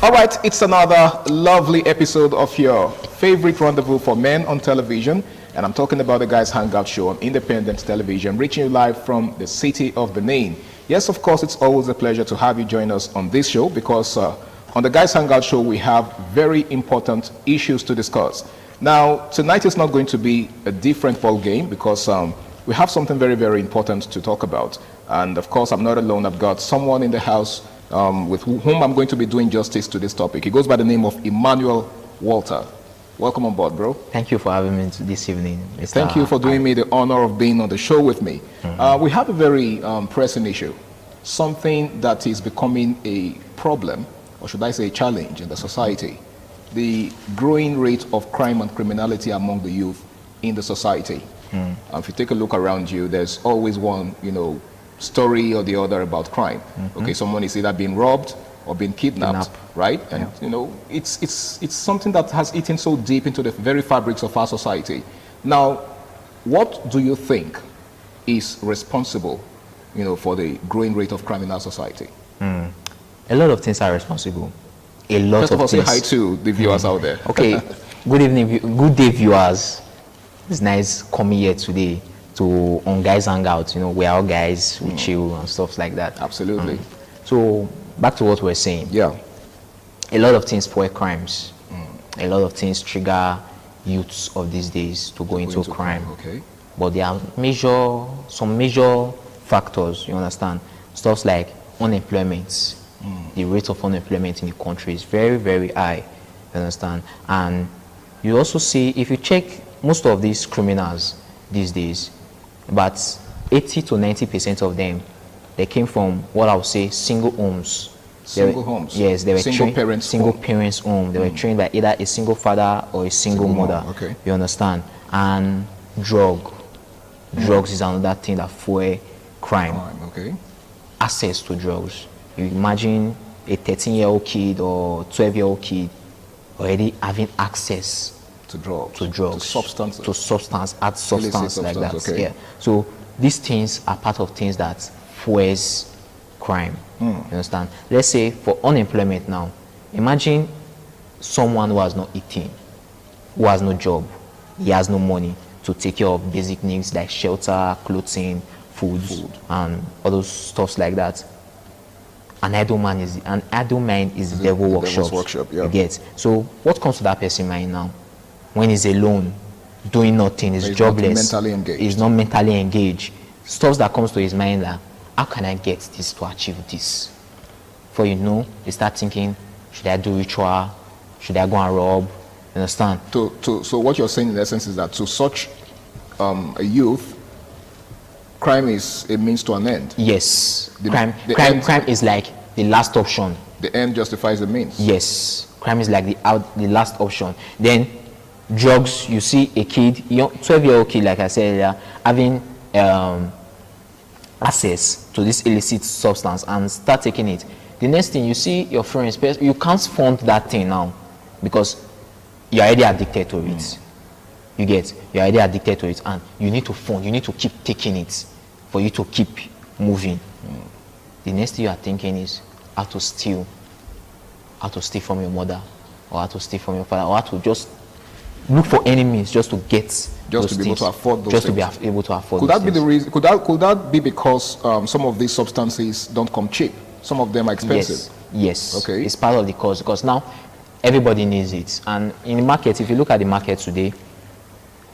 All right, it's another lovely episode of your favorite rendezvous for men on television. And I'm talking about the Guys Hangout Show on Independent Television, reaching you live from the city of Benin. Yes, of course, it's always a pleasure to have you join us on this show because on the Guys Hangout Show, we have very important issues to discuss. Now, tonight is not going to be a different ball game because we have something very, very important to talk about. And of course, I'm not alone. I've got someone in the house with whom I'm going to be doing justice to this topic. He goes by the name of Emmanuel Walter. Welcome on board, bro. Thank you for having me this evening, Mr. Thank you for doing me the honor of being on the show with me. We have a very pressing issue, something that is becoming a problem, or should I say a challenge in the society, the growing rate of crime and criminality among the youth in the society. If you take a look around you, there's always one, story or the other about crime. Okay, someone is either being robbed or being kidnapped, right? And it's something that has eaten so deep into the very fabrics of our society. Now, what do you think is responsible, for the growing rate of crime in our society? A lot of things are responsible. A lot First of all, things. say hi to the viewers out there. Okay, good evening, good day, viewers. It's nice coming here today on Guys Hangout. We are all guys, we chill and stuff like that. Absolutely. So back to what we're saying. Yeah. A lot of things spoil crimes. A lot of things trigger youths of these days to go into crime. Okay. But there are some major factors, you understand? Stuff like unemployment. The rate of unemployment in the country is very, very high, you understand? And you also see, if you check most of these criminals these days, about 80 to 90% of them, they came from what I would say single homes. Single homes? Yes, they were single parents home. They were trained by either a single father or a single mother. Okay. You understand? And drugs is another thing that fuel crime. Okay. Access to drugs. You imagine a 13-year-old kid or 12-year-old kid already having access to drugs, to substances, add substance like that. Okay. Yeah. So these things are part of things that fuels crime. You understand? Let's say for unemployment now, imagine someone who has not eaten, who has no job, he has no money to take care of basic needs like shelter, clothing, food. And all those stuffs like that. An idle mind is the devil's workshop. Yeah. You get. So what comes to that person's mind now? When he's alone, doing nothing, he's jobless, he's not mentally engaged. Stuff that comes to his mind that, how can I get this to achieve this? For they start thinking, should I do ritual? Should I go and rob? You understand? So what you're saying in essence is that to such a youth, crime is a means to an end. Yes. Crime is like the last option. The end justifies the means. Yes. Crime is like the last option. Then drugs, you see a kid, 12-year-old kid, like I said earlier, having access to this illicit substance and start taking it. The next thing, you see your friends, you can't fund that thing now because you're already addicted to it. You're already addicted to it, and you need to fund, you need to keep taking it for you to keep moving. The next thing you are thinking is how to steal from your mother, or how to steal from your father, or how to just look for enemies just to get just to be able to afford those just things. To be able to afford. Could that be the reason? Could that be because some of these substances don't come cheap? Some of them are expensive. Yes. Okay. It's part of the cost because now everybody needs it, and in the market, if you look at the market today,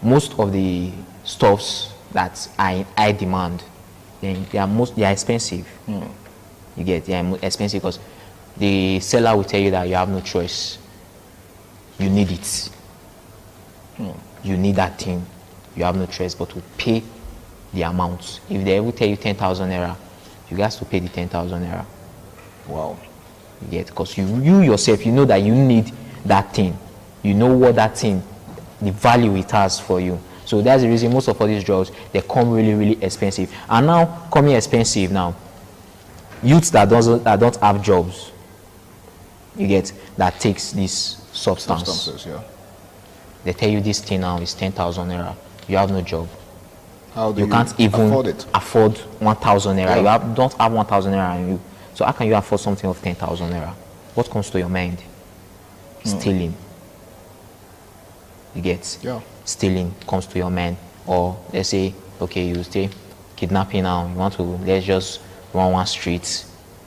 most of the stuffs that are in high demand, then they are expensive. They are expensive because the seller will tell you that you have no choice. You need it. You need that thing. You have no choice but to pay the amount. If they ever tell you 10,000 naira, you guys to pay the 10,000 naira. Wow. Because you yourself, you know that you need that thing. You know what that thing, the value it has for you. So that's the reason most of all these drugs, they come really, really expensive. And now, coming expensive now, youths that don't have jobs, that takes this substances, yeah. They tell you this thing now is 10,000 naira. You have no job. How do you can't even afford 1,000 naira. Yeah. Don't have 1,000 naira in you. So how can you afford something of 10,000 naira? what comes to your mind? Stealing. You get? Yeah. Stealing comes to your mind. Or let's say, okay, you stay kidnapping now. You want to, let's just run one street.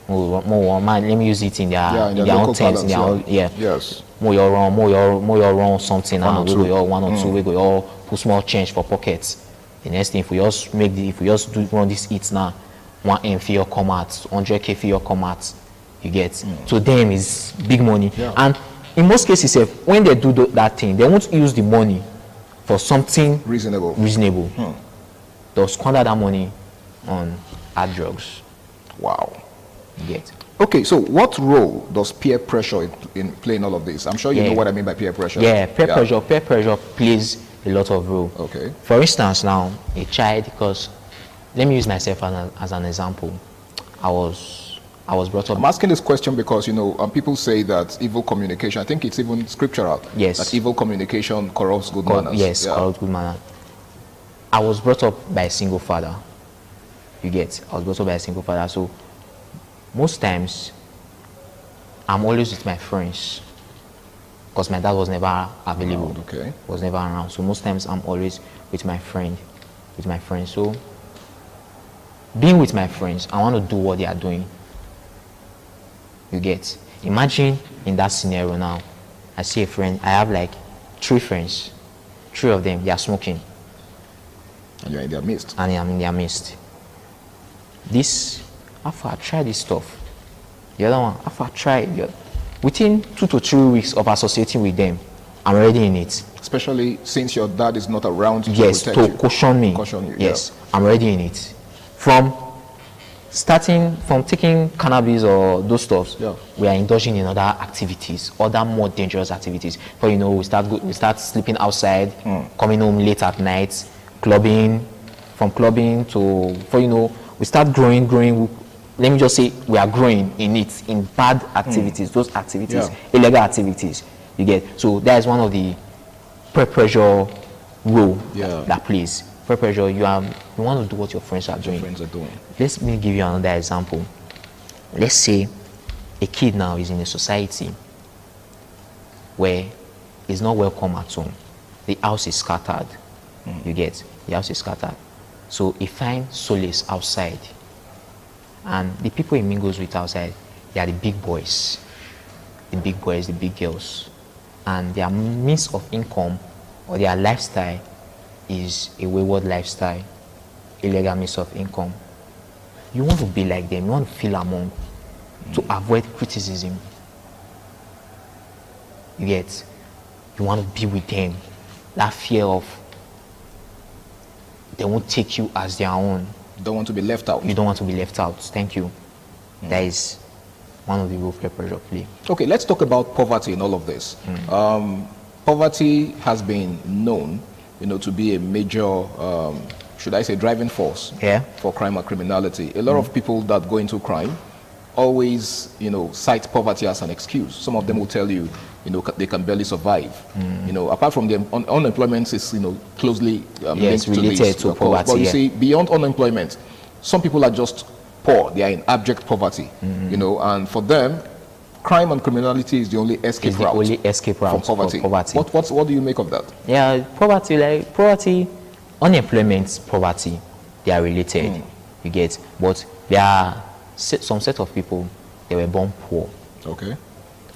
Let me use it in their, in their own terms. Yes. More your run something now. We go one or two. We go all put small change for pockets. The next thing, if we just do run this eat now, 1M for your come out, 100K for your come out. You get? To them is big money. Yeah. And in most cases, when they do that thing, they won't use the money for something reasonable. They'll squander that money on hard drugs. Wow. You get? Okay, so what role does peer pressure play in all of this? I'm sure you know what I mean by peer pressure. Yeah, peer pressure plays a lot of role. Okay. For instance, now a child, because let me use myself as an example. I was brought up. I'm asking this question because, you know, people say that evil communication, I think it's even scriptural. Yes. That evil communication corrupts good manners. Yes, corrupts good manners. I was brought up by a single father. You get? I was brought up by a single father. So most times, I'm always with my friends because my dad was never available. Okay. Was never around. So most times, I'm always with my friend, So being with my friends, I want to do what they are doing. You get? Imagine in that scenario now, I see a friend, I have like 3 friends. 3 of them, they are smoking. And you're in their midst. And I'm in their midst. This, after I try this stuff, the other one, after I try, within 2 to 3 weeks of associating with them, I'm already in it. Especially since your dad is not around to yes, protect to you. caution me. Caution you, yes, I'm already in it. From taking cannabis or those stuffs, we are indulging in other activities, other more dangerous activities. For you know, we start sleeping outside, coming home late at night, clubbing, from clubbing to, for you know, we start growing. Let me just say we are growing in it, in bad activities, those activities, illegal activities. You get? So that is one of the peer pressure role that plays. Peer pressure, you want to do what your friends are doing. Let me give you another example. Let's say a kid now is in a society where he's not welcome at home. The house is scattered. You get? The house is scattered. So he finds solace outside. And the people he mingles with outside, they are the big boys. The big boys, the big girls. And their means of income or their lifestyle is a wayward lifestyle, illegal means of income. You want to be like them, you want to feel among, to avoid criticism. You get? You want to be with them. That fear of they won't take you as their own. You don't want to be left out. You don't want to be left out. Thank you. That is one of the role peer pressure play. Okay, let's talk about poverty in all of this. Poverty has been known, you know, to be a major, should I say, driving force for crime and criminality. A lot of people that go into crime always, you know, cite poverty as an excuse. Some of them will tell you, you know, they can barely survive. You know, apart from them, unemployment is, you know, closely linked related to poverty. But you see, beyond unemployment, some people are just poor. They are in abject poverty. You know, and for them, crime and criminality is the only escape route. From poverty. What do you make of that? Yeah, poverty, unemployment, poverty, they are related. You get? But there are some set of people, they were born poor. Okay.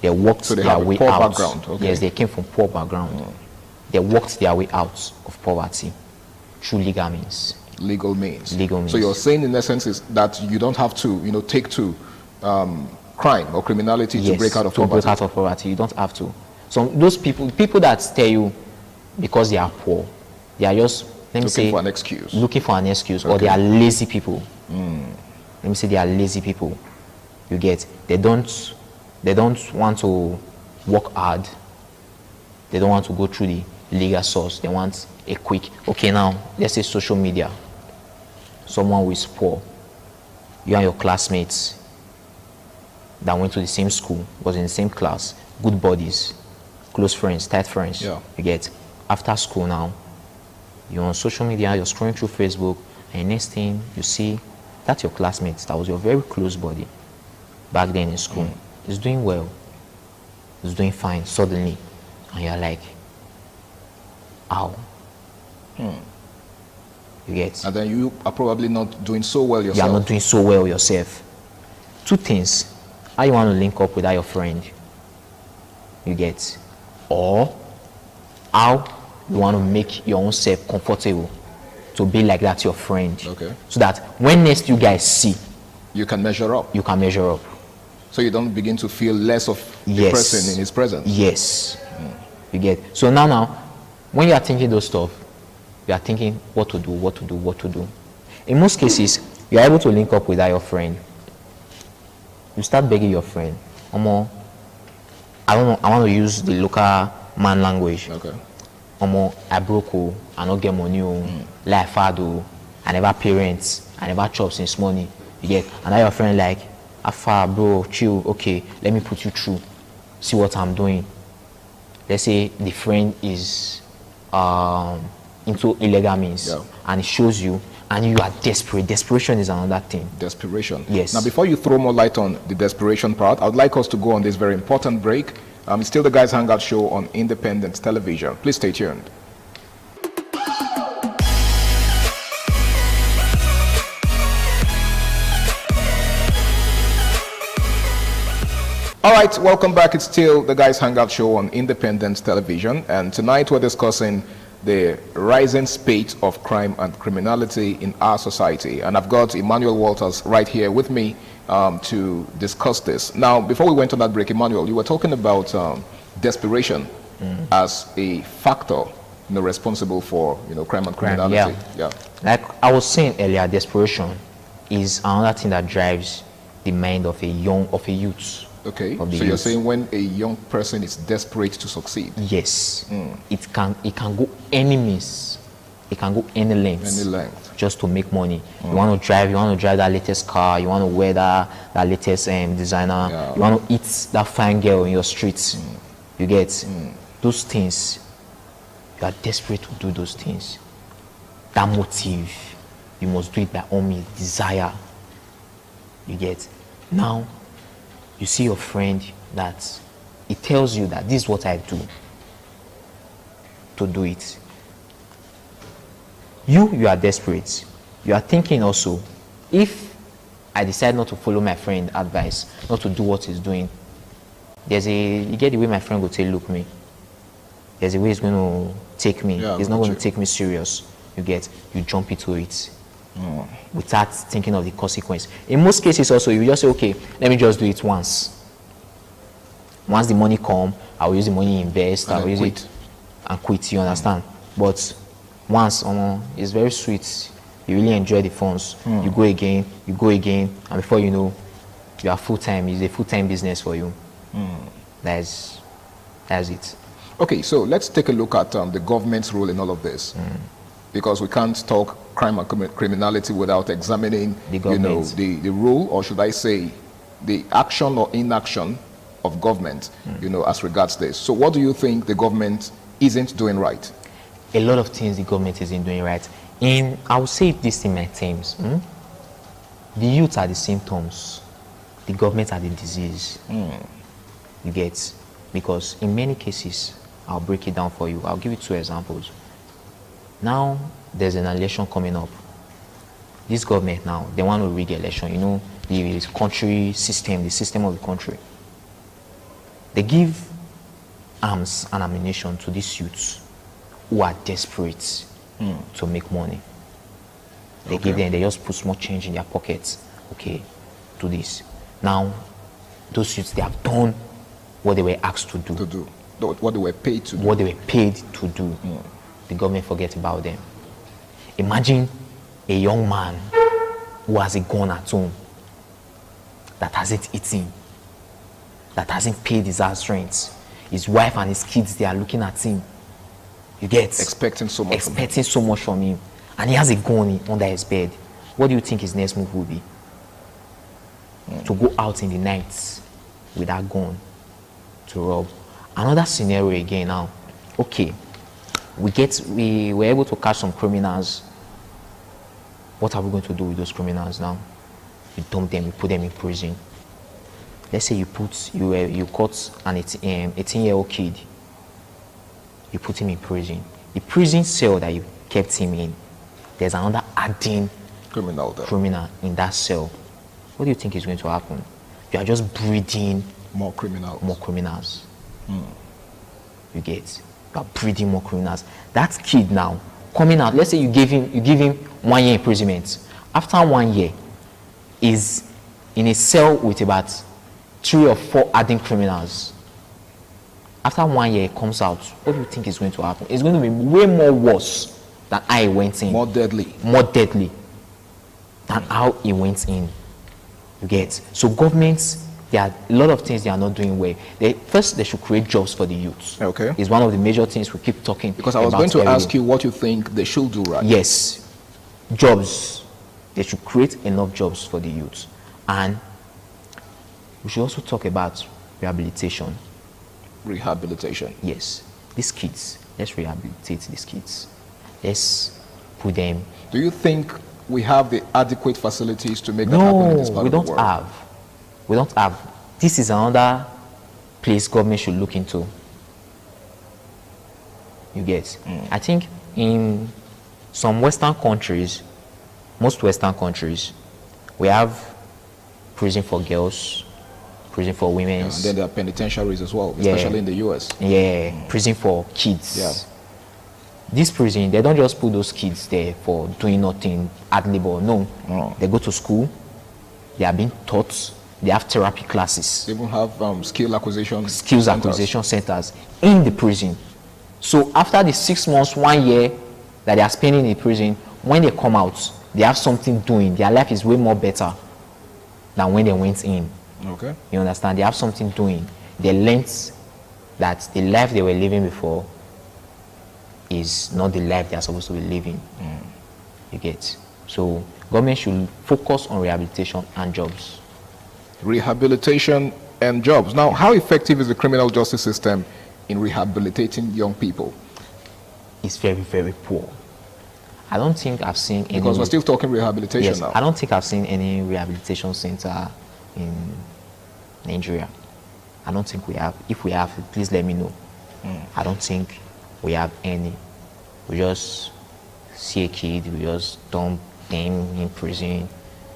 They worked their way out. Background. Okay. Yes, they came from poor background. They worked their way out of poverty through legal means. Legal means. So you're saying, in essence, is that you don't have to, you know, take to crime or criminality to break out of poverty. Break out of poverty, you don't have to. So those people that tell you because they are poor, they are just looking for an excuse, or they are lazy people. Let me say they are lazy people. You get? They don't want to work hard. They don't want to go through the legal source. They want a quick, okay, now let's say social media. Someone who is poor, you and your classmates that went to the same school, was in the same class, good buddies, close friends, tight friends. You get? After school now, you're on social media, you're scrolling through Facebook, and next thing you see, that's your classmates, that was your very close buddy back then in school. Is doing well, is doing fine suddenly, and you're like, ow. You get? And then you are probably not doing so well You yourself. are not doing so well yourself. Two things: how you want to link up with that your friend. You get? Or how you want to make your own self comfortable to be like that your friend. Okay. So that when next you guys see, You can measure up. you can measure up. So you don't begin to feel less of the Yes. person in his presence. Yes. You get? So now, when you are thinking those stuff, you are thinking what to do. In most cases, you are able to link up with that your friend. You start begging your friend, Omo, I want to use the local man language. Okay. Omo, I broke, I not get money, like father, I never parents, I never chop since money. You get? And now your friend like, Afa, bro, chill, okay, let me put you through, see what I'm doing. Let's say the friend is into illegal means, Yeah. and it shows you, and you are desperate. Desperation is another thing. Desperation. Yes. Now, before you throw more light on the desperation part, I would like us to go on this very important break. It's still the Guys Hangout Show on Independent Television. Please stay tuned. All right, welcome back. It's still the Guys Hangout Show on Independent Television, and tonight we're discussing the rising spate of crime and criminality in our society. And I've got Emmanuel Walters right here with me to discuss this. Now, before we went on that break, Emmanuel, you were talking about desperation as a factor, responsible for crime and criminality. Yeah. Like I was saying earlier, desperation is another thing that drives the mind of a youth. Okay, of the so you're youth. saying when a young person is desperate to succeed, Yes, it can go any means, it can go any lengths, any length. just to make money. You want to drive that latest car, you want to wear that latest designer, Yeah. you want to eat that fine girl in your streets. You get those things. You are desperate to do those things. That motive, you must do it by all means. Desire. You get? Now, you see your friend that it tells you that this is what I do to do it. You are desperate. You are thinking also, if I decide not to follow my friend's advice, not to do what he's doing, you get the way my friend will say, look me. There's a way he's going to take me. Yeah, He's not look going at to take me serious. You jump into it without thinking of the consequence. In most cases also, you just say, okay, let me just do it once. Once the money come, I will use the money, invest, I will use it and quit, you understand? But once, it's very sweet. You really enjoy the funds. You go again, and before you know, you are full-time. It's a full-time business for you. That's it. Okay, so let's take a look at the government's role in all of this, because we can't talk crime and criminality without examining, The government. the role, or should I say, the action or inaction of government, as regards this. So, what do you think the government isn't doing right? A lot of things the government isn't doing right. I will say this in my terms. The youth are the symptoms. The government are the disease. You get? Because in many cases, I'll break it down for you. I'll give you 2 examples. Now, there's an election coming up. This government now, they want to rig election. The country system, the system of the country. They give arms and ammunition to these youths who are desperate to make money. They give them, they just put small change in their pockets. Okay, do this. Now, those youths, they have done what they were asked to do. What they were paid to do. What they were paid to do. The government forget about them. Imagine a young man who has a gun at home, that hasn't eaten, that hasn't paid his house rent. His wife and his kids, they are looking at him. You get? Expecting so much from him. And he has a gun under his bed. What do you think his next move will be? To go out in the night with that gun to rob. Another scenario again now. Okay, we were able to catch some criminals. What are we going to do with those criminals now? We dump them, we put them in prison. let's say you caught an 18-year-old kid, you put him in prison. The prison cell that you kept him in, there's another adding Criminal there. criminal in that cell. What do you think is going to happen? You are just breeding More criminals. more criminals. You get? You are breeding more criminals. That kid now coming out, let's say you give him 1 year imprisonment. After 1 year, is in a cell with about 3 or 4 adding criminals. After 1 year, it comes out. What do you think is going to happen? It's going to be way more worse than I went in. More deadly. More deadly than how he went in. You get? So governments, there are a lot of things they are not doing well. First, they should create jobs for the youth. Okay. It's one of the major things we keep talking about. Because I was going to ask you what you think they should do right. Yes, jobs. They should create enough jobs for the youth. And we should also talk about rehabilitation. Rehabilitation. Yes, these kids, let's rehabilitate these kids. Let's put them. Do you think we have the adequate facilities to make that happen in this part we of the don't world? have. We don't have. This is another place government should look into. You get? I think in some Western countries, most Western countries, we have prison for girls, prison for women. And then there are penitentiaries as well, Yeah. especially in the US. Yeah, prison for kids. Yeah. This prison, they don't just put those kids there for doing nothing, ad labor. No. No. They go to school, they are being taught, they have therapy classes, They even have skill acquisition skills centers. acquisition centers in the prison. So after the 6 months, 1 year that they are spending in the prison, when they come out, they have something doing. Their life is way more better than when they went in. Okay. You understand? They have something doing. They learnt that the life they were living before is not the life they are supposed to be living. You get? So government should focus on rehabilitation and jobs. Rehabilitation and jobs. Now, how effective is the criminal justice system in rehabilitating young people? It's very, very poor. I don't think I've seen any. Because we're still talking rehabilitation Yes, now. I don't think I've seen any rehabilitation center in Nigeria. I don't think we have. If we have, please let me know. I don't think we have any. We just see a kid, we just dump them in prison,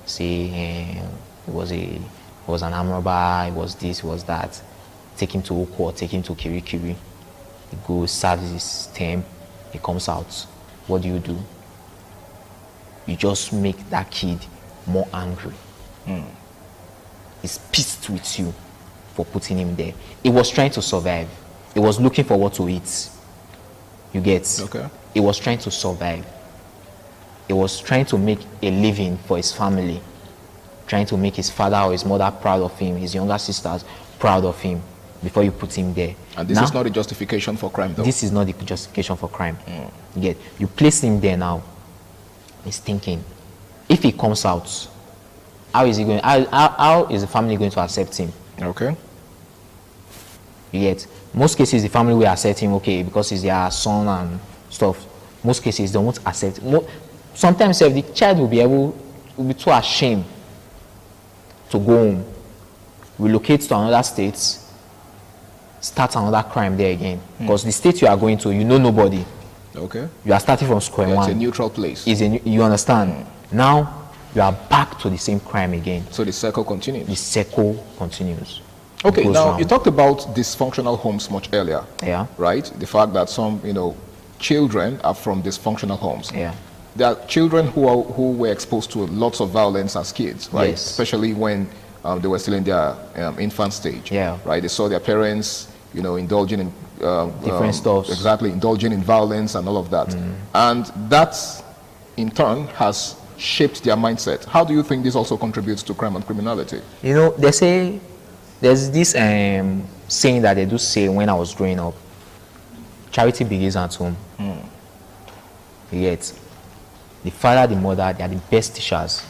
say it was an armed robber, it was this, it was that. Take him to Oko, take him to Kirikiri. He goes, serves his term, he comes out. What do? You just make that kid more angry. He's pissed with you for putting him there. He was trying to survive. He was looking for what to eat. You get? Okay. He was trying to survive. He was trying to make a living for his family. Trying to make his father or his mother proud of him, his younger sisters proud of him before you put him there. And this Now, is not a justification for crime, though. this is not the justification for crime. You get? You place him there now. He's thinking, if he comes out, how is he going? How is the family going to accept him? Okay. You get? Most cases, the family will accept him, okay, because he's their son and stuff. Most cases, they won't accept. Sometimes, the child will be too ashamed to go home, relocate to another state, start another crime there again. Because the state you are going to, you know nobody. Okay. You are starting from square It's one. a neutral place. You understand? Now, you are back to the same crime again. So the circle continues. The cycle continues. Okay, It goes now round. you talked about dysfunctional homes much earlier. Yeah. Right? The fact that some, children are from dysfunctional homes. Yeah. There are children who were exposed to lots of violence as kids, right? Yes. Especially when they were still in their infant stage. Yeah. Right? They saw their parents, indulging in Different stuffs. Exactly, indulging in violence and all of that. And that, in turn, has shaped their mindset. How do you think this also contributes to crime and criminality? They say, there's this saying that they do say when I was growing up, charity begins at home. Yet, the father, the mother, they are the best teachers.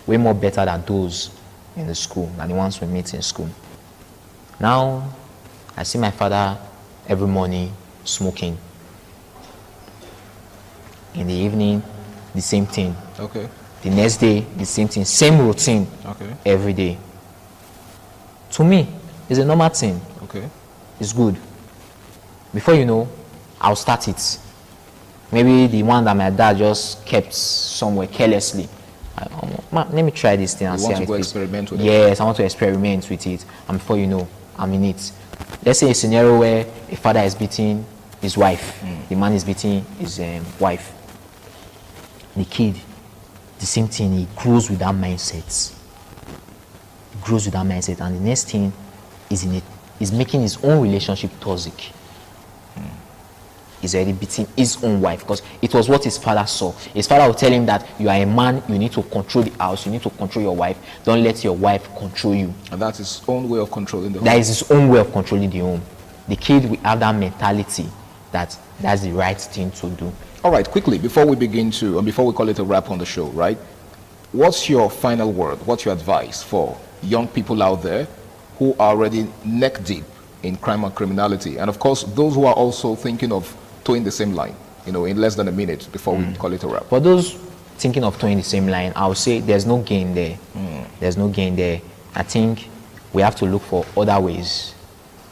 Way more better than those in the school, than the ones we meet in school. Now, I see my father every morning smoking. In the evening, the same thing. Okay. The next day, the same thing. Same routine Okay. every day. To me, it's a normal thing. Okay. It's good. Before you know, I'll start it. Maybe the one that my dad just kept somewhere carelessly. Let me try this thing and You see want how to go it feels. experiment with it? Yes, I want to experiment with it. And before you know, I'm in it. Let's say a scenario where a father is beating his wife. The man is beating his wife. The kid, the same thing, he grows with that mindset. He grows with that mindset. And the next thing is making his own relationship toxic. He's already beating his own wife because it was what his father saw. His father would tell him that you are a man, you need to control the house, you need to control your wife. Don't let your wife control you. And that's his own way of controlling the home. That is his own way of controlling the home. The kid will have that mentality that that's the right thing to do. All right, quickly, before we call it a wrap on the show, right? What's your final word? What's your advice for young people out there who are already neck deep in crime and criminality? And of course, those who are also thinking of towing the same line, in less than a minute before we call it a wrap. For those thinking of towing the same line, I would say there's no gain there. There's no gain there. I think we have to look for other ways.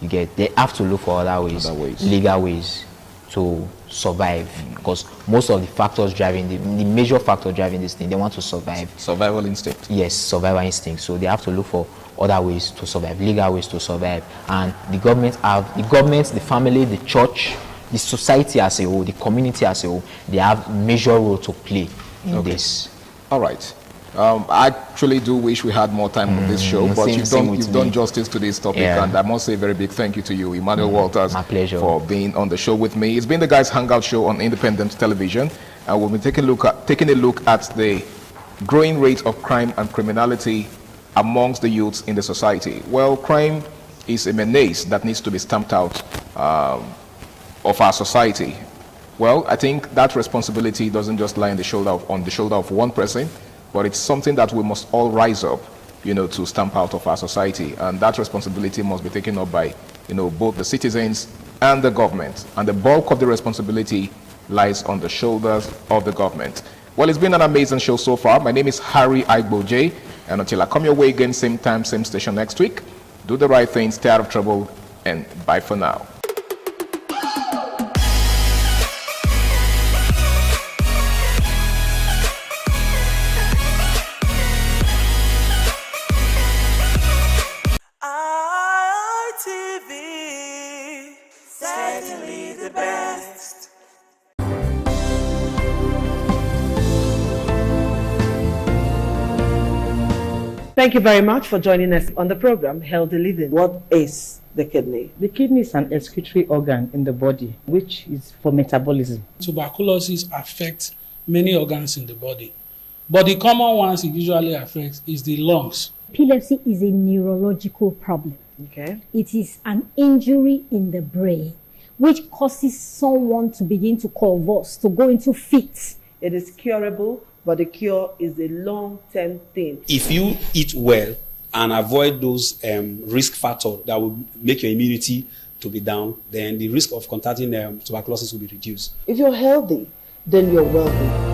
They have to look for other ways. Legal ways to survive. Because most of the factors driving, the major factor driving this thing, they want to survive. Survival instinct. Yes, survival instinct. So they have to look for other ways to survive, legal ways to survive. And the government, the family, the church, the society as a whole, the community as a whole, they have a major role to play in this. All right. I actually do wish we had more time on this show, but you've done justice to this topic, and I must say a very big thank you to you, Emmanuel Walters, my pleasure, for being on the show with me. It's been the Guys Hangout Show on Independent Television, and we'll be taking a look at the growing rate of crime and criminality amongst the youths in the society. Well, crime is a menace that needs to be stamped out of our society. Well, I think that responsibility doesn't just lie on the shoulder of one person, but it's something that we must all rise up, to stamp out of our society. And that responsibility must be taken up by, both the citizens and the government. And the bulk of the responsibility lies on the shoulders of the government. Well, it's been an amazing show so far. My name is Harry Igboje, and until I come your way again, same time, same station next week, do the right thing, stay out of trouble, and bye for now. Certainly the best. Thank you very much for joining us on the program, Healthy Living. What is the kidney? The kidney is an excretory organ in the body, which is for metabolism. Tuberculosis affects many organs in the body, but the common ones it usually affects is the lungs. Epilepsy is a neurological problem. Okay. It is an injury in the brain which causes someone to begin to convulse, to go into fits. It is curable, but the cure is a long-term thing. If you eat well and avoid those risk factors that will make your immunity to be down, then the risk of contracting tuberculosis will be reduced. If you're healthy, then you're wealthy.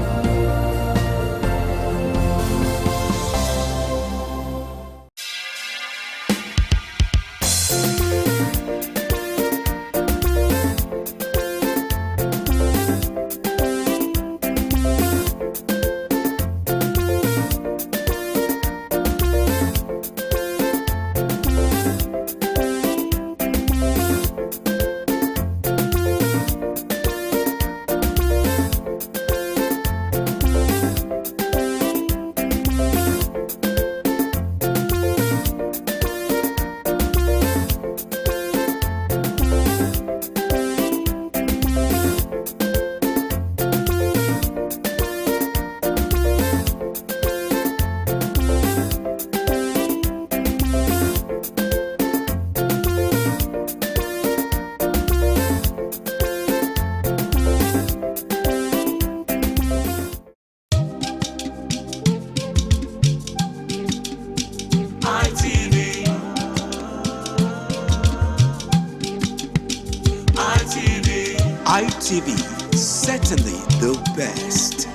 ITV, certainly the best.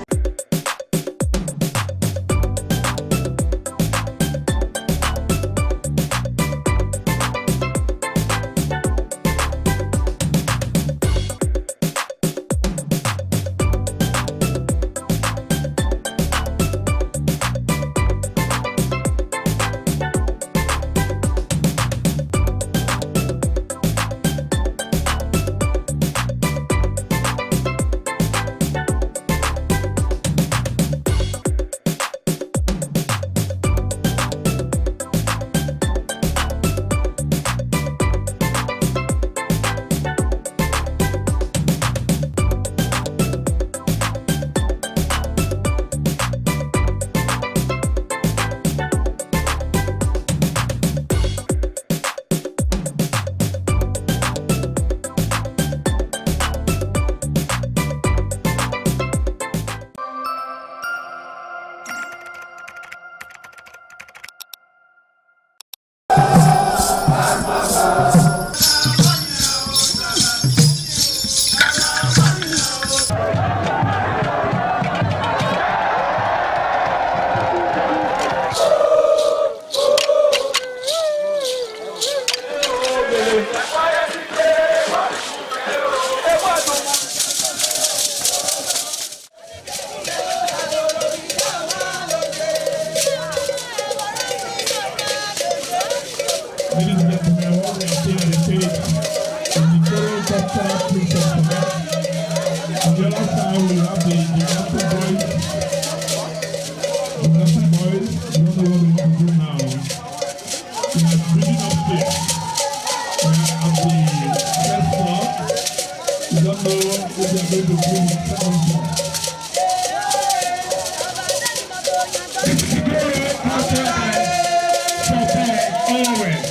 gentlemen, what we are seeing on the stage is the Toro Cultural Princess Quebec. On the other side, we have the Gymnastic Boys. Gymnastic Boys, we don't know what we want to do now. We are bringing upstairs. We are at the first floor. We don't know what we are going to do in the second floor. This is the Toro Cultural always.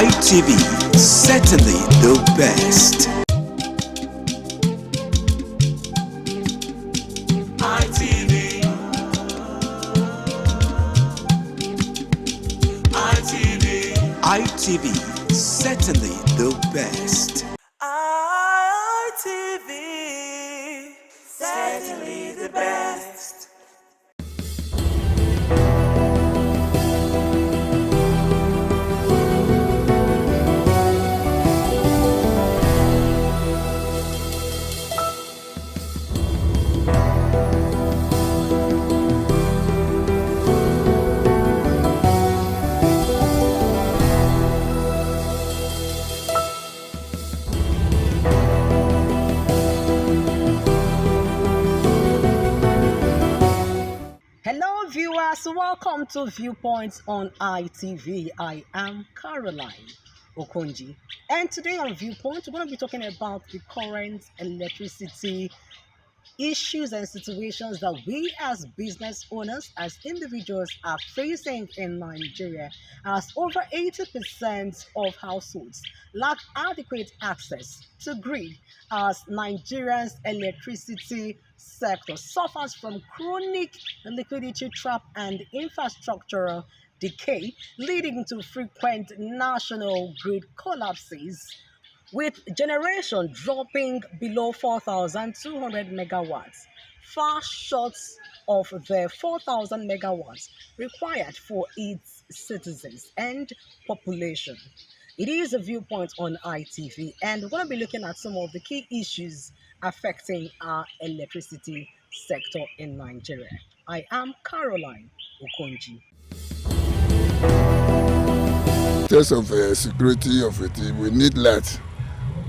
ITV, certainly the best. ITV, certainly the best. ITV, certainly the best. Viewers, welcome to Viewpoints on ITV. I am Caroline Okonji, and today on Viewpoint we're going to be talking about the current electricity issues and situations that we as business owners, as individuals, are facing in Nigeria, as over 80% of households lack adequate access to grid, as Nigeria's electricity sector suffers from chronic liquidity trap and infrastructural decay, leading to frequent national grid collapses, with generation dropping below 4,200 megawatts, far short of the 4,000 megawatts required for its citizens and population. It is a Viewpoint on ITV, and we're going to be looking at some of the key issues affecting our electricity sector in Nigeria. I am Caroline Okonji. In terms of security of it, we need light.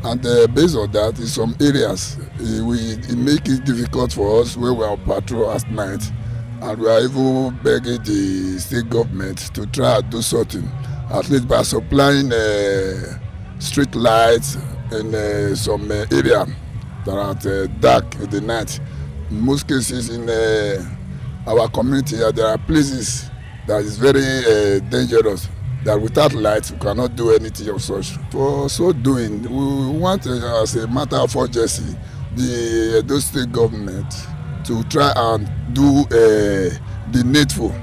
And based on that, in some areas, it makes it difficult for us when we are on patrol at night. And we are even begging the state government to try and do something. at least by supplying street lights in some area that are dark in the night. In most cases in our community, there are places that is very dangerous, that without lights we cannot do anything of such. For so doing, we want, as a matter of urgency, the Edo State government to try and do the needful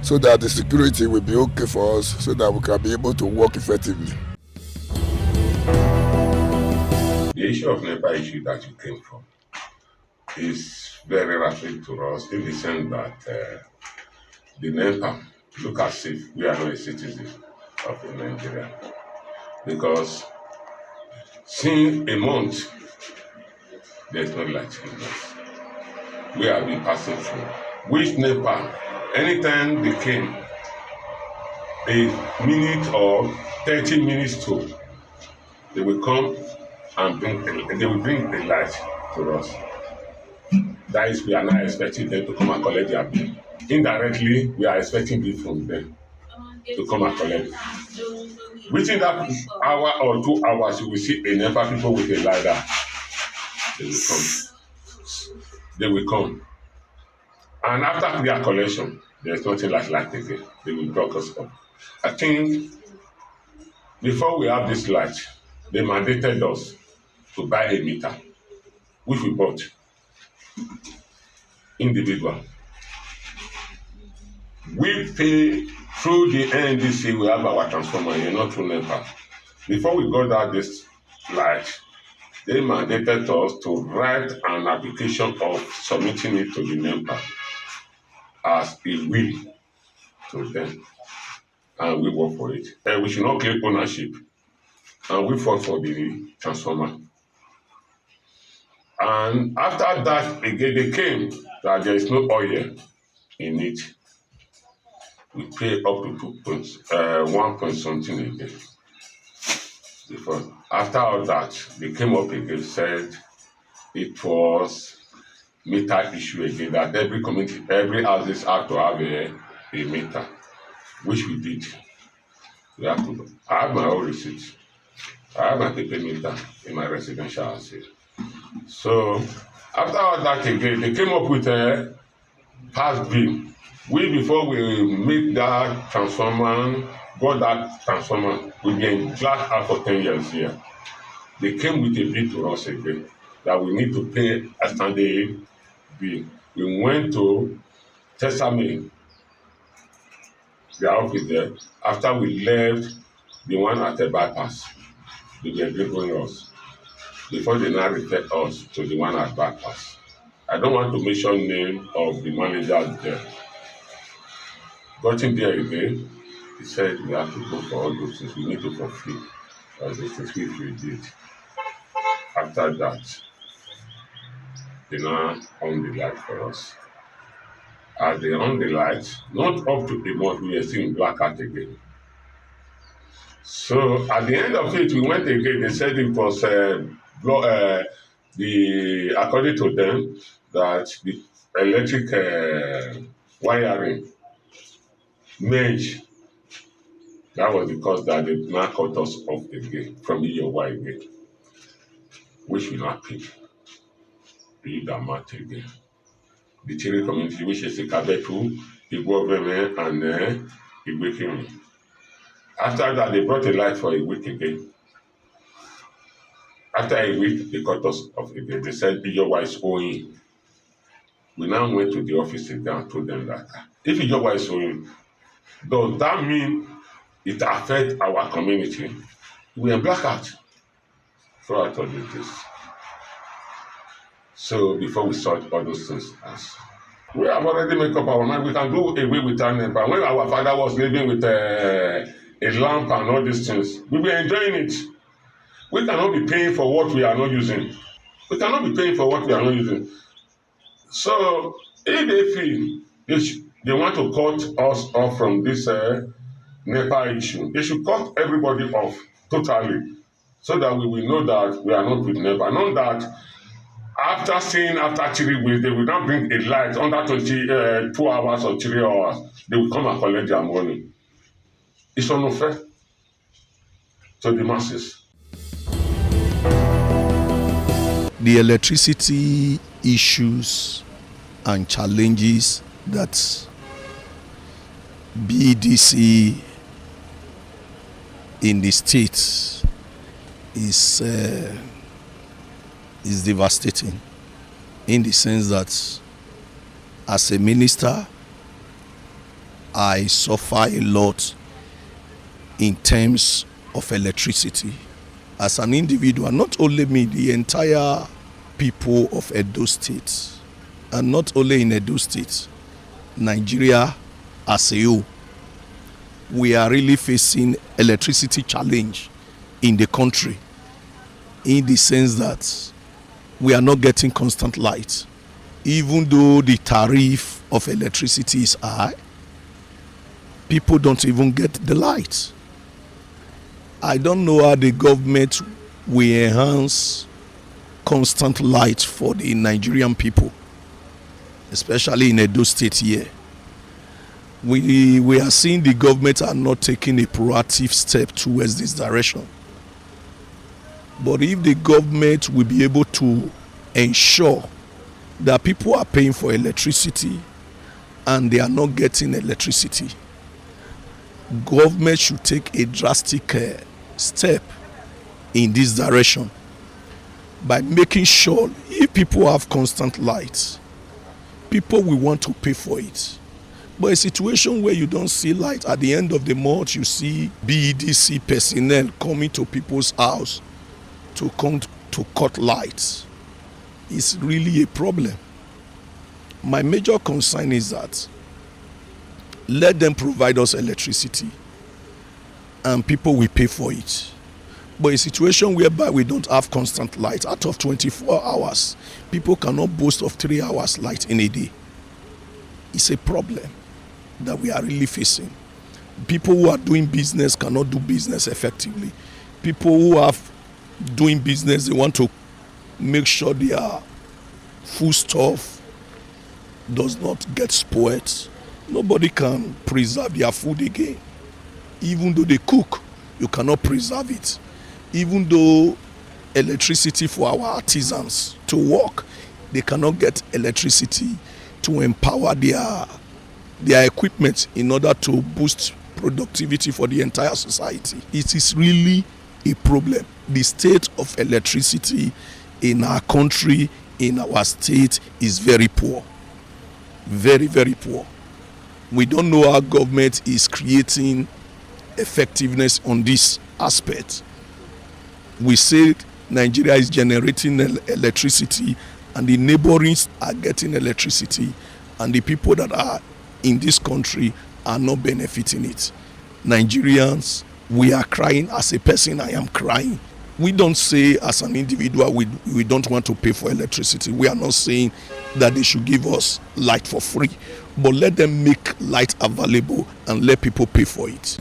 so that the security will be okay for us, so that we can be able to work effectively. The issue of NEPA issue that you came from is very rapid to us in the sense that the NEPA look as if we are not a citizen of Nigeria, because since a month there's no light in us. We have been passing through. Which NEPA, anytime they came, a minute or 30 minutes to, they will come and they will bring the light to us. That is, we are not expecting them to come and collect their bill. Indirectly, we are expecting bill from them to come and collect. Within that hour or 2 hours, you will see a NEPA people with a ladder. They will come. They will come. And after their collection, there's nothing like light again. They will block us up. I think before we have this light, they mandated us to buy a meter, which we bought individual. We pay through the NDC, we have our transformer here, not through NEPA. Before we got out this light, they mandated us to write an application of submitting it to the NEPA as a will to them. And we work for it. We should not claim ownership. And we fought for the transformer. And after that, again, they came that there is no oil in it. We pay up to 1 point something a day. Before. After all that, they came up again, said it was meter issue again, that every community, every houses have to have a meter, which we did. We have to. I have my own receipt. I have my paper meter in my residential house here. So after all that again, they came up with a past bill. We, before we make that transformer, got that transformer, we've been blacked out for 10 years here. They came with a bill to us again that we need to pay a standing bill. We went to Testament, the office there. After we left the one at the bypass, they were delivering us before they now refer us to the one at bypass. I don't want to mention name of the manager there. Got him there again. He said we have to go for all those things. We need to fulfill all those things, which we did. After that, they now on the light for us. As they on the light, not up to a month, we are still in blackout again. So at the end of it, we went again. They said it was according to them, that the electric wiring merge. That was the cause that they now cut us off again from EOY again, which we not pay. Pay that amount again. The Chile community, which is the Kabetu, Igbo and Igwekimi. After that, they brought a light for a week again. After a week, they cut us off again. They said EOY is owing. We now went to the office again and told them that if EOY is owing, does that mean it affects our community? We are blackout throughout all this. So before we sort all those things, we have already made up our mind. We can do away with our NEPA. When our father was living with a lamp and all these things, we were enjoying it. We cannot be paying for what we are not using. We cannot be paying for what we are not using. So if they feel they want to cut us off from this NEPA issue, they should cut everybody off totally, so that we will know that we are not with NEPA. Not that after 3 weeks, they will not bring a light under 2 hours or 3 hours. They will come and collect their money. It's unfair. to the masses. The electricity issues and challenges that BEDC in the state is devastating, in the sense that as a minister, I suffer a lot in terms of electricity. As an individual, not only me, the entire people of Edo State, and not only in Edo State, Nigeria as a whole, we are really facing electricity challenge in the country, in the sense that we are not getting constant light. Even though the tariff of electricity is high, people don't even get the light. I don't know how the government will enhance constant light for the Nigerian people, especially in Edo State here. We are seeing the government are not taking a proactive step towards this direction. But if the government will be able to ensure that people are paying for electricity and they are not getting electricity, government should take a drastic step in this direction by making sure if people have constant light, people will want to pay for it. But a situation where you don't see light, at the end of the month you see BEDC personnel coming to people's house to come to cut lights, is really a problem. My major concern is that let them provide us electricity and people will pay for it. But a situation whereby we don't have constant light, out of 24 hours, people cannot boast of 3 hours light in a day. It's a problem that we are really facing. People who are doing business cannot do business effectively. People who are doing business, they want to make sure their foodstuff does not get spoiled. Nobody can preserve their food again. Even though they cook, you cannot preserve it. Even though electricity for our artisans to work, they cannot get electricity to empower their equipment in order to boost productivity for the entire society. It is really a problem. The state of electricity in our country, in our state, is very poor. Very, very poor. We don't know how government is creating effectiveness on this aspect. We say Nigeria is generating electricity and the neighboring are getting electricity, and the people that are in this country are not benefiting it. Nigerians, we are crying. As a person, I am crying. We don't say as an individual we don't want to pay for electricity. We are not saying that they should give us light for free, but let them make light available and let people pay for it.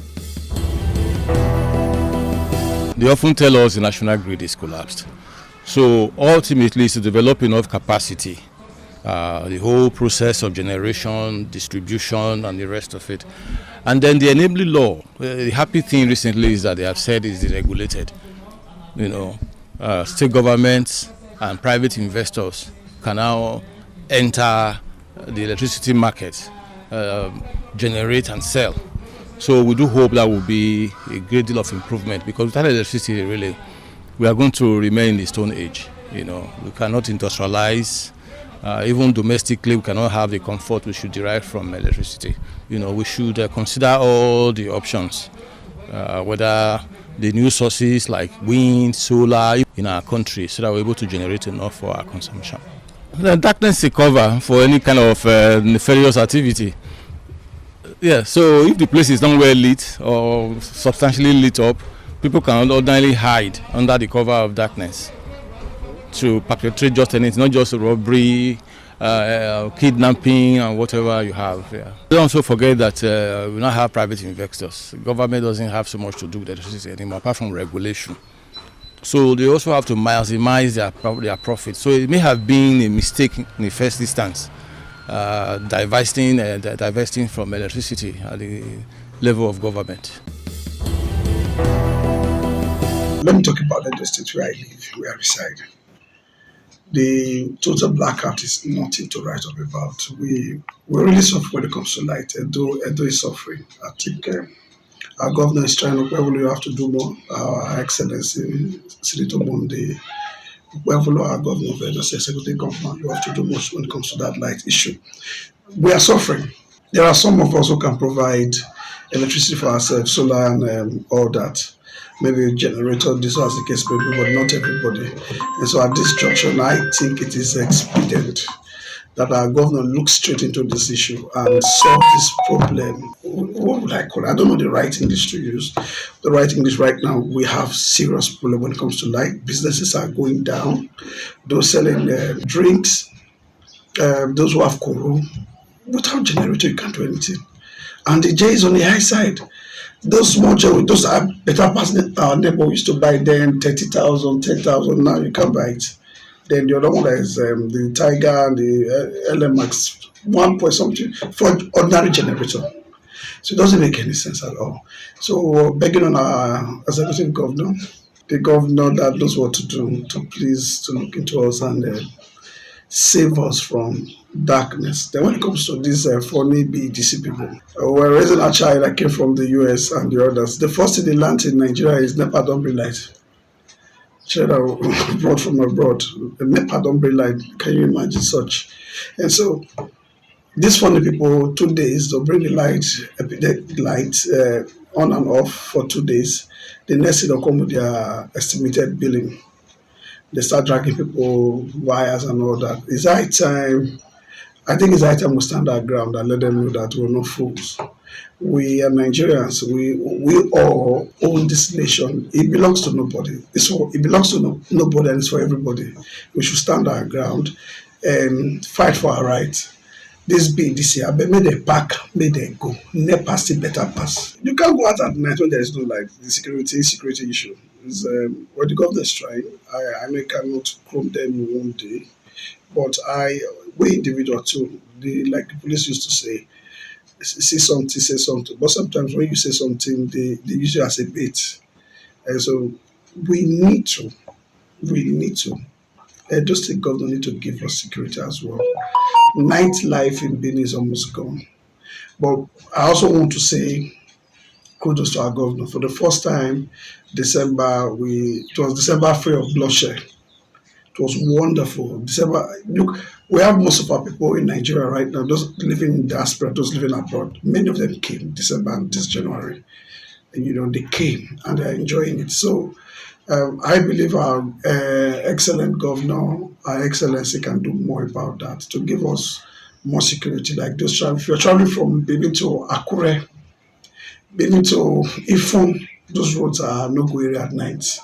They often tell us the national grid is collapsed. So ultimately it's to develop enough capacity, the whole process of generation, distribution and the rest of it. And then the enabling law, the happy thing recently is that they have said is deregulated. You know, state governments and private investors can now enter the electricity market, generate and sell. So we do hope that will be a great deal of improvement, because without electricity, really, we are going to remain in the Stone Age. You know, we cannot industrialize. Even domestically, we cannot have the comfort we should derive from electricity. You know, we should consider all the options, whether the new sources like wind, solar in our country, so that we're able to generate enough for our consumption. The darkness is a cover for any kind of nefarious activity. Yeah, so if the place is not well lit or substantially lit up, people can ordinarily hide under the cover of darkness to perpetrate just anything, not just robbery, kidnapping and whatever you have. Yeah. Don't also forget that we now have private investors. The government doesn't have so much to do with electricity anymore, apart from regulation. So they also have to maximize their profit. So it may have been a mistake in the first instance, divesting from electricity at the level of government. Let me talk about the state where I live, where I reside. The total blackout is nothing to write up about. We really suffer when it comes to light. Edo is suffering. I think our governor is trying to, we have to do more. Our Excellency, Senator Monde, our governor of Edo, executive governor, you have to do more when it comes to that light issue. We are suffering. There are some of us who can provide electricity for ourselves, solar and all that. Maybe a generator, this was the case, but not everybody. And so at this junction, I think it is expedient that our governor looks straight into this issue and solve this problem. What would I call it? I don't know the right English to use. The right English right now, we have serious problem when it comes to light. Businesses are going down. Those selling drinks, those who have koro, without generator, you can't do anything. And the J is on the high side. Those small J, those are better passing our neighbor used to buy then 30,000, 10,000. Now you can't buy it. Then the other one is the Tiger and the LMX, 1 point something for ordinary generator. So it doesn't make any sense at all. So begging on our executive governor, the governor that knows what to do, to please to look into us and save us from darkness. Then when it comes to these funny BDC people, we're raising a child that came from the US and the others. The first thing they learned in Nigeria is NEPA don't bring light. Children brought from abroad. The NEPA don't bring light. Can you imagine such? And so these funny people, 2 days, they'll bring the light, on and off for 2 days. The next thing they'll come with their estimated billing. They start dragging people, wires and all that. It's high time. I think it's high time we stand our ground and let them know that we're not fools. We are Nigerians. We all own this nation. It belongs to nobody. It belongs to nobody and it's for everybody. We should stand our ground and fight for our rights. This BDC, I made a pack, made a go. NEPA still better pass. You can't go out at night when there is no light. The security issue. Is what the government is trying. I may cannot chrome them in one day, but we individual too. Like the police used to say, see something, say something. But sometimes when you say something, they use it as a bait. And so we need to. Edo State government need to give us security as well. Nightlife in Benin is almost gone. But I also want to say kudos to our governor. For the first time, it was December free of bloodshed. It was wonderful. Look, we have most of our people in Nigeria right now, those living in diaspora, those living abroad. Many of them came December and this January. And, they came and they're enjoying it. So I believe our excellent governor, our excellency can do more about that to give us more security like this. If you're traveling from Benin to Akure, Benin to Ifon, those roads are no-go area at night.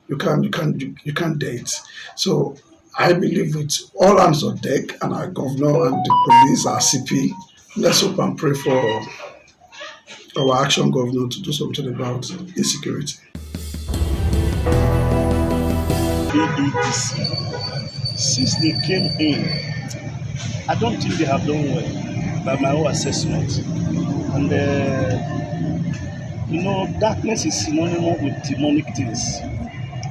You can't date. So I believe with all hands on deck and our governor and the police, our CP, let's hope and pray for our action governor to do something about insecurity. ADDC, since they came in, I don't think they have done well by my own assessment. And darkness is synonymous with demonic things.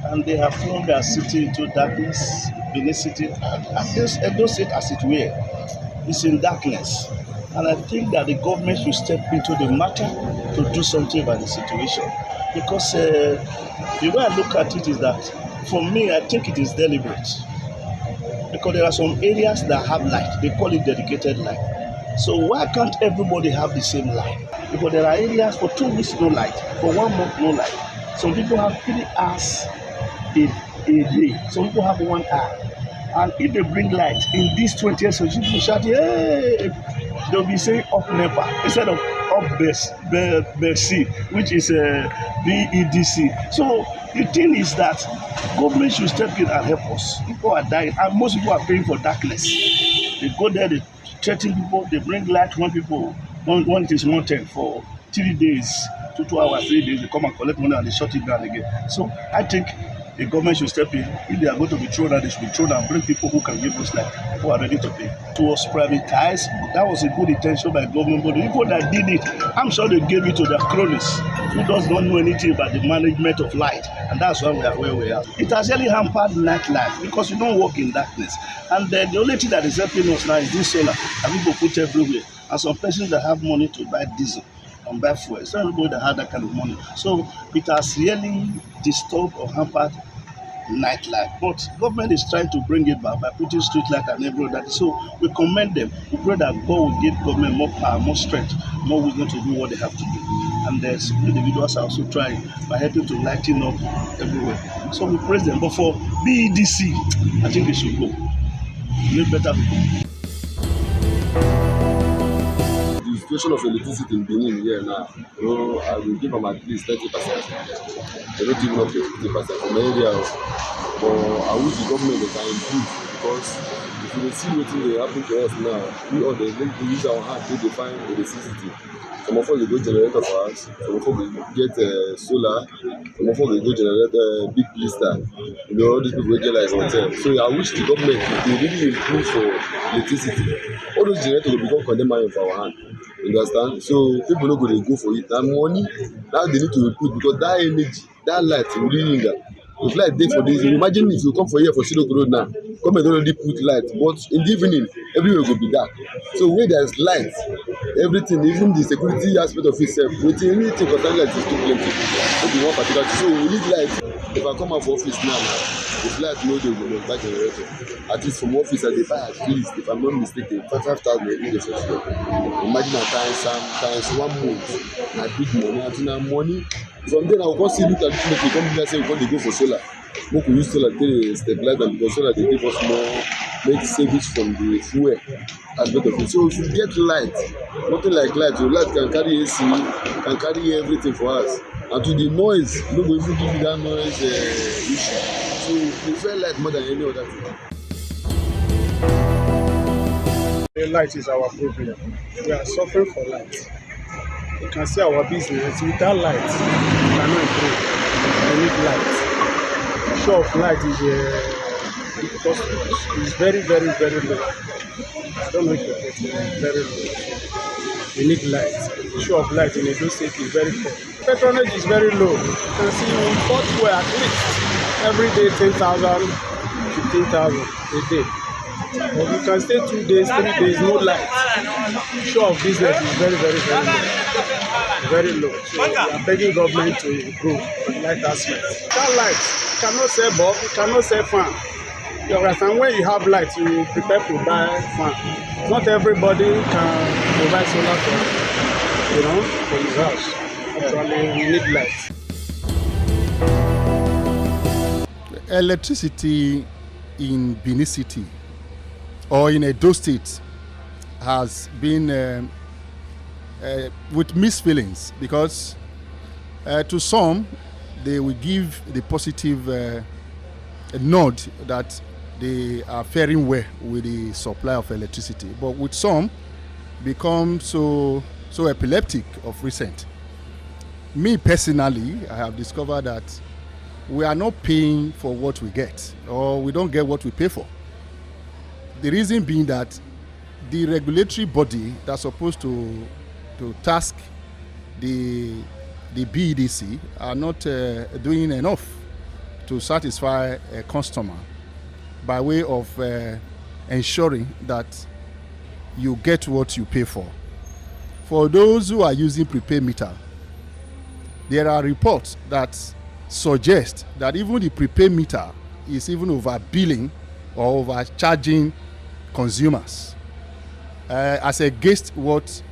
And they have thrown their city into darkness, Benin City, Edo State as it were, is in darkness. And I think that the government should step into the matter to do something about the situation. Because the way I look at it is that, for me, I think it is deliberate. Because there are some areas that have light. They call it dedicated light. So why can't everybody have the same light? Because there are areas for 2 weeks no light, for 1 month no light. Some people have 3 hours a day. Some people have 1 hour. And if they bring light in these 20 years, so people shout, hey, they'll be saying up NEPA instead of up BEC, which is BEDC. So the thing is that government should step in and help us. People are dying, and most people are paying for darkness. They go there, they threaten people, they bring light when it is wanted for 3 days, 2 hours, 3 days, they come and collect money and they shut it down again. So I think The government should step in. If they are going to be thrown out, they should be thrown out. Bring people who can give us light, who are ready to pay. It was privatized. That was a good intention by government, but the people that did it, I'm sure they gave it to their cronies who does not know anything about the management of light, and that's why we are where we are. It has really hampered nightlife because you don't work in darkness, and the only thing that is helping us now is this solar that people put everywhere, and some persons that have money to buy diesel and buy fuel. It's not everybody that have that kind of money, so it has really disturbed or hampered nightlife. But government is trying to bring it back by putting street light and everything. So we commend them. We pray that God will give government more power, more strength, more wisdom to do what they have to do. And there's individuals are also trying by helping to lighten up everywhere. So we praise them. But for BEDC, I think they should go. Make better people. The situation of electricity in Benin here now, I will give them at least 30%. They don't even up to 50% from the area. But I wish the government can improve, because if you see what they happen to us now, we all they use our hand to define electricity. Some of us they go generator for us, some of us they get solar, some of us they go generate big blister. All these people get like hotel. So I wish the government, if they really improve for electricity, all those generators will become condemned for our hand. You understand? So people no go dey go for it. And money now they need to put, because that energy, that light will really need that. If light dey for this, imagine if you come for here for Silok Road now, government already put light, but in the evening everywhere go be dark. So where there is light, everything, even the security aspect of itself, anything concerning light is too plenty. So be one particular. So we need light. If I come out for office now, if light no dey, we must buy generator. At least from office I dey buy at least, if I'm not mistaken, 5,000 every day for sure. Imagine at times 1 month, na big money. Until now money. From there I will come see look at it, come here say we come dey go for solar. Make we use solar take stabilize am, because solar dey give us more, make savings from the fuel aspect of it. So if you get light, nothing like light, your light can carry AC, can carry everything for us. And to the noise, no go even give you that noise issue. So we prefer light more than any other thing. The light is our problem. We are suffering for light. You can see our business without light, we cannot improve. We need light. The show of light is very, very, very low. I don't know if you're getting it, very low. We need light. The show of light in Edo State is very poor. Patronage is very low. You can see we import fuel at least every day 10,000, 15,000 a day. But you can stay 2 days, 3 days, no light. The show of business is very, very, very low. Very low. So we are begging government to improve light aspect. Without light, you cannot sell bulb, you cannot sell fan. You understand? When you have light, you prepare to buy fan. Not everybody can provide solar for his house. Actually, we need light. Electricity in Benin City or in Edo State has been with mixed feelings, because to some they will give the positive nod that they are faring well with the supply of electricity, but with some become so epileptic of recent. Me personally, I have discovered that we are not paying for what we get, or we don't get what we pay for. The reason being that the regulatory body that's supposed to task the BEDC are not doing enough to satisfy a customer by way of ensuring that you get what you pay for. For those who are using prepaid meter, there are reports that suggest that even the prepaid meter is even overbilling or overcharging consumers, as against what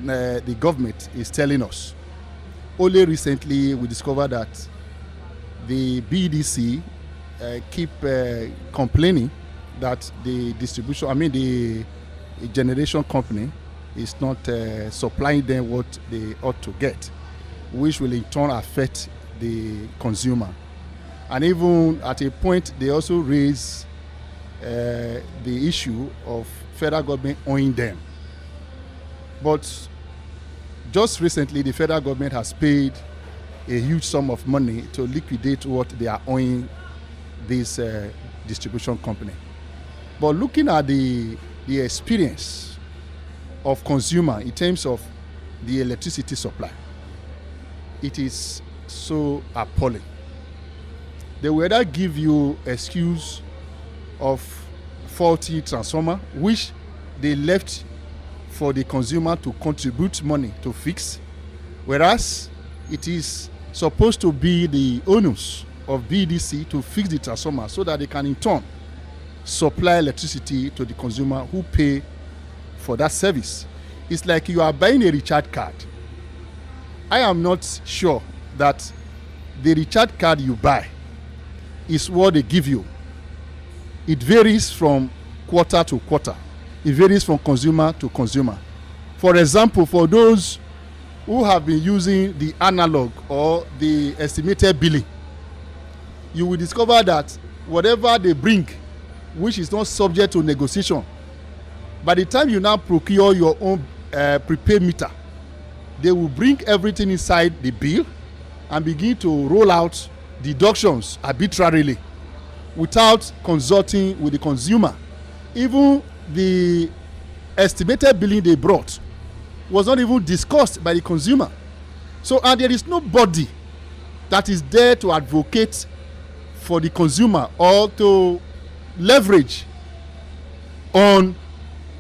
the government is telling us. Only recently we discovered that the BEDC keep complaining that the the generation company is not supplying them what they ought to get, which will in turn affect the consumer. And even at a point they also raise the issue of federal government owing them. But just recently the federal government has paid a huge sum of money to liquidate what they are owing this distribution company. But looking at the experience of consumer in terms of the electricity supply, it is so appalling. They will either give you excuse of faulty transformer, which they left for the consumer to contribute money to fix, whereas it is supposed to be the onus of BDC to fix the transformer so that they can in turn supply electricity to the consumer who pay for that service. It's like you are buying a recharge card. I am not sure that the recharge card you buy is what they give you. It varies from quarter to quarter. It varies from consumer to consumer. For example, for those who have been using the analog or the estimated billing, you will discover that whatever they bring, which is not subject to negotiation, by the time you now procure your own prepaid meter, they will bring everything inside the bill and begin to roll out deductions arbitrarily without consulting with the consumer. Even the estimated billing they brought was not even discussed by the consumer. So, and there is nobody that is there to advocate for the consumer or to leverage on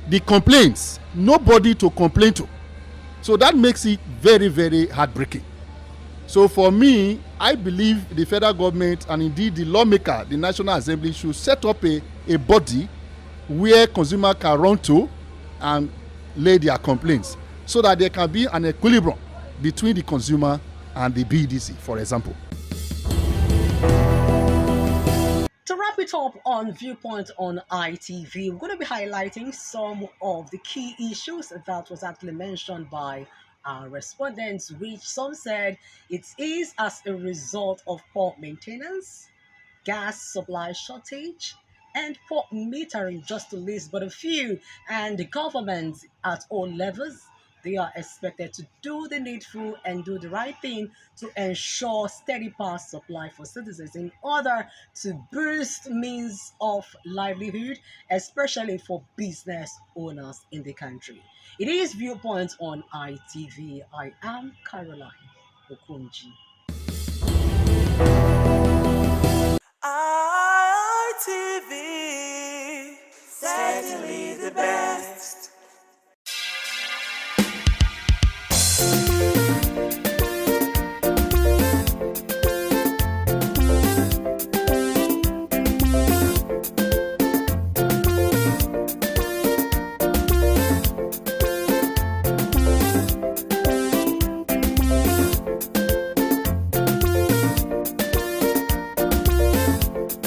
the complaints. Nobody to complain to. So that makes it very, very heartbreaking. So for me, I believe the federal government and indeed the lawmaker, the National Assembly, should set up a body where consumer can run to and lay their complaints so that there can be an equilibrium between the consumer and the BDC, for example. To wrap it up on Viewpoint on ITV, we're going to be highlighting some of the key issues that was actually mentioned by our respondents, which some said it is as a result of poor maintenance, gas supply shortage, and poor metering, just to list but a few. And the government at all levels, they are expected to do the needful and do the right thing to ensure steady power supply for citizens in order to boost means of livelihood, especially for business owners in the country. It is Viewpoints on ITV. I am Caroline Okonji.